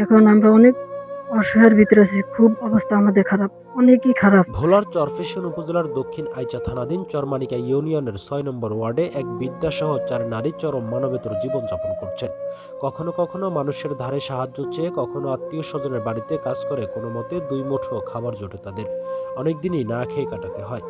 এখন আমরা অনেক অসহায়ের ভিতরে আছি। খুব অবস্থা আমাদের খারাপ, অনেকই খারাপ। ভোলার চরফ্যাশন উপজেলার দক্ষিণ আইচা থানাধীন চরমানিকা ইউনিয়নের ৬ নম্বর ওয়ার্ডে এক বৃদ্ধাসহ ৪ নারী চরম মানবেতর জীবনযাপন করছেন। কখনো কখনো মানুষের ধারে সাহায্য চেয়ে, কখনো আত্মীয় স্বজনের বাড়িতে কাজ করে কোনো মতে ২ মুঠো খাবার জোটে তাদের। অনেকদিনই না খেয়ে কাটাতে হয়।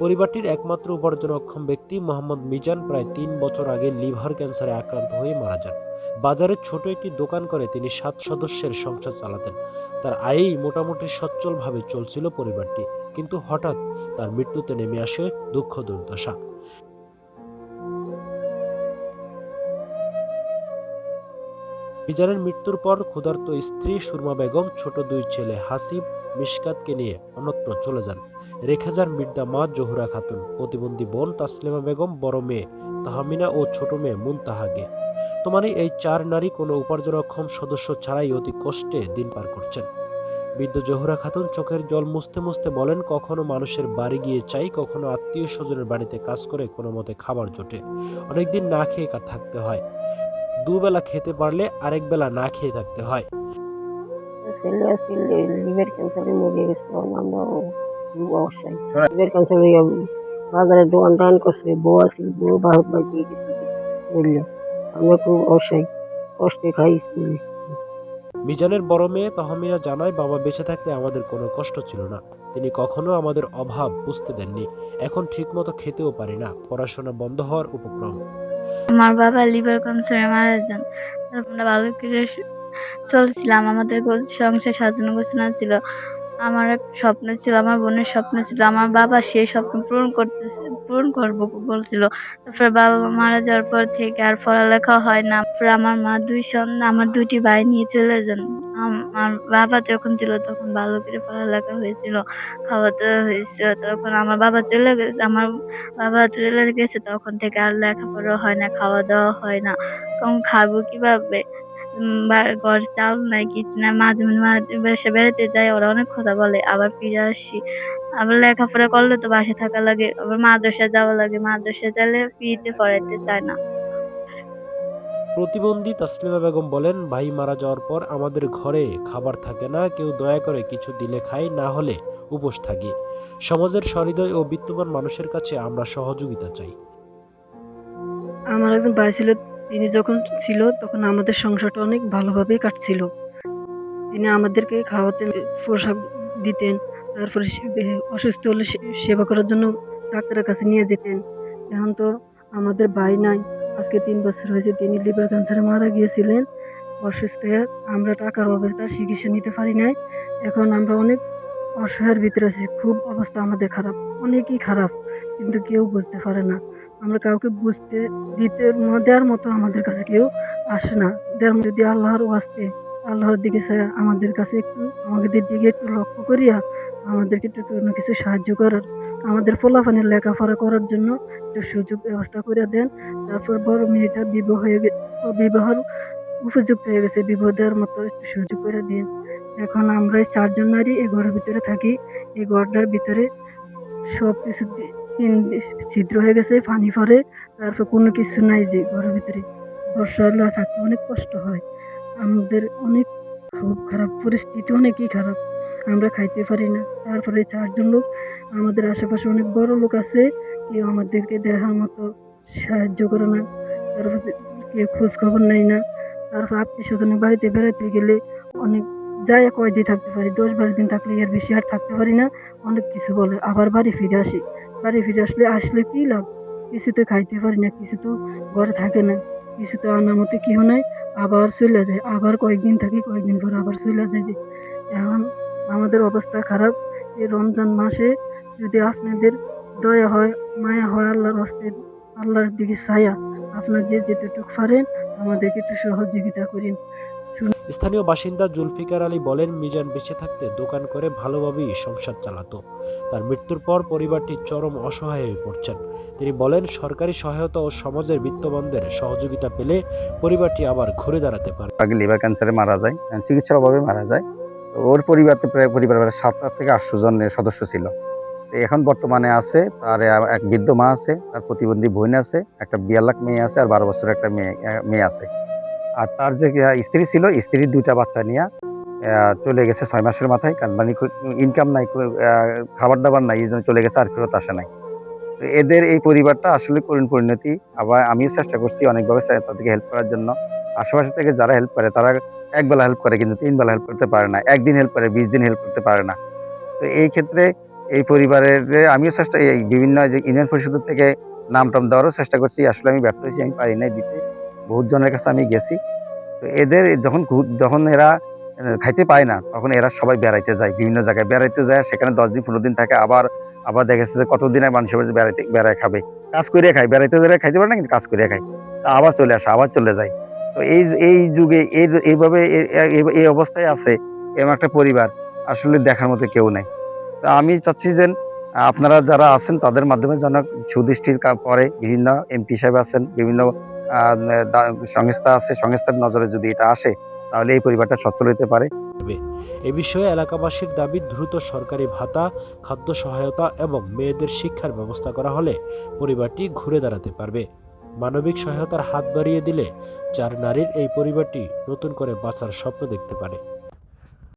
পরিবারটির একমাত্র উপার্জনক্ষম ব্যক্তি মোহাম্মদ মিজান প্রায় ৩ বছর আগে লিভার ক্যান্সারে আক্রান্ত হয়ে মারা যান। বাজারে ছোট একটি দোকান করে তিনি ৭ সদস্যের সংসার চালাতেন। তার আয়েই মোটামুটি সচ্ছলভাবে চলছিল পরিবারটি, কিন্তু হঠাৎ তার মৃত্যুতে নেমে আসে দুঃখ দুর্দশা। মিজানের মৃত্যুর পর ক্ষুধার্ত স্ত্রী সুরমা বেগম, ছোট ২ ছেলে হাসিব, মিশকাতকে নিয়ে অন্যত্র চলে যান। রেখে যান বৃদ্ধা মা জহুরা খাতুন, প্রতিবন্ধী বোন তাসলিমা বেগম, বড় মেয়ে তাহমিনা ও ছোট মেয়ে মুনতাহাকে। এই ৪ নারী কোনো উপার্জনক্ষম সদস্য ছাড়াই অতি কষ্টে দিন পার করছেন। বৃদ্ধ জহুরা খাতুন চোখের জল মুছতে মুছতে বলেন, কখনো মানুষের বাড়ি গিয়ে চাই, কখনো আত্মীয় স্বজনের বাড়িতে কাজ করে কোনো মতে খাবার জোটে। অনেকদিন না খেয়ে থাকতে হয়। দুবেলা খেতে পারলে আরেক বেলা না খেয়ে থাকতে হয়। ছেলে আছে লিভার ক্যান্সারে মরে গেছে। তখন আমরা খুব অসহায়। লিভার ক্যান্সার হইয়া বাজারে দোকান টোকান করছে, বউ আছে, বউ বাহির বাড়িতে গেছে বললে। আমরা খুব অসহায়, কষ্টে খাই স্কুলে। মিজানের বড় মেয়ে তহমিনা জানায়, বাবা বেঁচে থাকতে আমাদের কোনো কষ্ট ছিল না। তিনি কখনো আমাদের অভাব বুঝতে দেননি। এখন ঠিকমতো খেতেও পারি না, পড়াশোনা বন্ধ হওয়ার উপক্রম। আমার বাবা লিভার ক্যান্সারে মারা যান। তারপর আমরা ভালো করে চলছিলাম। আমাদের সংসার সাজানো গোছানো ছিল। আমার এক স্বপ্ন ছিল, আমার বোনের স্বপ্ন ছিল। আমার বাবা সেই স্বপ্ন পূরণ করবো বলছিল। তারপরে বাবা মারা যাওয়ার পর থেকে আর পড়ালেখা হয় না। তারপরে আমার মা আমার ২ টি ভাই নিয়ে চলে যান। আমার বাবা যখন ছিল তখন ভালো করে পড়ালেখা হয়েছিল, খাওয়া-দাওয়া হয়েছে। তখন আমার বাবা চলে গেছে। তখন থেকে আর লেখাপড়া হয় না, খাওয়া-দাওয়া হয় না। তখন খাবো কিভাবে? ঘরে চাউল নাই, কিছু নাই। মাঝে, মাঝে বাসায় বেড়াতে যাই, ওরা অনেক কথা বলে। আবার ফিরে আসি। আবার লেখাপড়া করলে তো বাসায় থাকা লাগে। আবার মাদ্রাসায় যাওয়া লাগে। মাদ্রাসায় গেলে ফ্রিতে পড়াইতে চায় না। প্রতিবন্ধী তাসলিমা বেগম বলেন, ভাই মারা যাওয়ার পর আমাদের ঘরে খাবার থাকে না। কেউ দয়া করে কিছু দিলে খাই, না হলে উপোস থাকি। সমাজের সহৃদয় ও বিত্তবান মানুষের কাছে আমরা সহযোগিতা চাই। আমার একজন ভাই ছিল, তিনি যখন ছিল তখন আমাদের সংসারটা অনেক ভালোভাবেই কাটছিল। তিনি আমাদেরকে খাওয়াতেন, পোশাক দিতেন। তারপরে অসুস্থ হলে সেবা করার জন্য ডাক্তারের কাছে নিয়ে যেতেন। এখন তো আমাদের ভাই নাই। আজকে ৩ বছর হয়েছে তিনি লিভার ক্যান্সারে মারা গিয়েছিলেন। অসুস্থ হয়ে আমরা টাকার অভাবে তার চিকিৎসা নিতে পারি নাই। এখন আমরা অনেক অসহায়ের ভিতরে আছি। খুব অবস্থা আমাদের খারাপ, অনেকই খারাপ। কিন্তু কেউ বুঝতে পারে না। আমরা কাউকে বুঝতে দেওয়ার মতো আমাদের কাছে কেউ আসে না। যদি আল্লাহর ওয়াস্তে আল্লাহর দিকে চাইয়া আমাদের কাছে আমাদের দিকে একটু লক্ষ্য করিয়া আমাদেরকে একটু কোনো কিছু সাহায্য করার, আমাদের পোলাপানের লেখাপড়া করার জন্য একটু সুযোগ ব্যবস্থা করে দেন। তারপর বড় মেয়েটা বিবাহর উপযুক্ত হয়ে গেছে, বিবাহ দেওয়ার মতো একটু সুযোগ করে দিন। এখন আমরা এই ৪ জন নারী এই ঘরের ভিতরে থাকি। এই ঘরটার ভিতরে সবকিছু টিন ছিদ্র হয়ে গেছে, পানি পড়ে। তারপর কোনো কিছু নাই যে ঘরের ভিতরে। বর্ষা হলে থাকতে অনেক কষ্ট হয়। আমাদের অনেক খুব খারাপ পরিস্থিতি, অনেকই খারাপ। আমরা খাইতে পারি না। তারপরে ৪ জন লোক, আমাদের আশেপাশে অনেক বড় লোক আছে। কেউ আমাদেরকে দেখার মতো সাহায্য করে না। তারপর কেউ খোঁজ খবর নেয় না। তারপর আত্মীয়-স্বজনের বাড়িতে বেড়াতে গেলে অনেক যাইয়া কয়দিন থাকতে পারি, ১০-১২ দিন থাকলে এর বেশি আর থাকতে পারি না। অনেক কিছু বলে। আবার বাড়ি ফিরে আসি। বাড়ি ফিরে আসলে কি লাভ? কিছু তো খাইতে পারি না, কিছু তো ঘরে থাকে না, কিছু তো আনার মতো কেউ নাই। আবার চইলা যায়। আবার কয়েকদিন থাকি, কয়েকদিন পর আবার চইলা যাই যে। এখন আমাদের অবস্থা খারাপ। এই রমজান মাসে যদি আপনাদের দয়া হয়, মায়া হয়, আল্লাহর হস্তে আল্লাহর দিকে চাইয়া আপনারা যে যেতটুকু পারেন আমাদেরকে একটু সহযোগিতা করিন। স্থানীয় বাসিন্দা জুলফিকার আলী বলেন, মিজান বেঁচে থাকতে দোকান করে ভালোভাবেই সংসার চালাতো। তার মৃত্যুর পর পরিবারটি চরম অসহায় হয়ে পড়ছেন। তিনি বলেন, সরকারি সহায়তা ও সমাজের বিত্তবানদের সহযোগিতা পেলে পরিবারটি আবার ঘুরে দাঁড়াতে পারে। আগে লিভার ক্যান্সারে মারা যায়, চিকিৎসার অভাবে মারা যায়। তো ওর পরিবারের ৭ থেকে ৮০০ জনের সদস্য ছিল। এখন বর্তমানে আছে তার এক বৃদ্ধ মা আছে, তার প্রতিবন্ধী বোন আছে, একটা ৪২ মেয়ে আছে, আর ১২ বছরের একটা মেয়ে আছে। আর তার যে স্ত্রী ছিল, স্ত্রীর 2টা বাচ্চা নিয়ে চলে গেছে 6 মাসের মাথায়। কারণ মানে ইনকাম নাই, খাবার দাবার নাই, এই জন্য চলে গেছে, আর ফেরত আসে নাই। তো এদের এই পরিবারটা আসলে করুণ পরিণতি। আবার আমিও চেষ্টা করছি অনেকভাবে তাদেরকে হেল্প করার জন্য। আশেপাশে থেকে যারা হেল্প করে তারা একবেলা হেল্প করে, কিন্তু 3 বেলা হেল্প করতে পারে না। একদিন হেল্প করে, 20 দিন হেল্প করতে পারে না। তো এই ক্ষেত্রে এই পরিবারের আমিও চেষ্টা, এই বিভিন্ন যে ইউনিয়ন পরিষদের থেকে নাম টাম দেওয়ারও চেষ্টা করছি। আসলে আমি ব্যর্থ হয়েছি, আমি পারি নাই দিতে। বহুত জনের কাছে আমি গেছি। তো এদের যখন এরা খাইতে পায় না, তখন এরা সবাই বেড়াইতে যায়, বিভিন্ন জায়গায় বেড়াইতে যায়, সেখানে 10 দিন 15 দিন থাকে। আবার আবার দেখা যাচ্ছে যে কতদিন আর মানুষের বাড়িতে বেড়ায় খাবে, কাজ করে খায়, বেড়াইতে যায় খাইতে পারে না, কিন্তু কাজ করে খায়। তা আবার চলে আসে, আবার চলে যায়। তো এই যুগে এইভাবে এই অবস্থায় আছে এরকম একটা পরিবার, আসলে দেখার মতো কেউ নাই। তো আমি চাচ্ছি যে আপনারা যারা আছেন তাদের মাধ্যমে যেন সুদৃষ্টির পরে বিভিন্ন এমপি সাহেব আছেন, বিভিন্ন সংস্থা আছে, সংস্থার নজরে যদি এটা আসে, তাহলে এই পরিবারটা সচ্ছল হতে পারে। এ বিষয়ে এলাকাবাসীর দাবি, দ্রুত সরকারি ভাতা, খাদ্য সহায়তা এবং মেয়েদের শিক্ষার ব্যবস্থা করা হলে পরিবারটি ঘুরে দাঁড়াতে পারবে। মানবিক সহায়তার হাত বাড়িয়ে দিলে 4 নারীর এই পরিবারটি নতুন করে বাঁচার স্বপ্ন দেখতে পারে।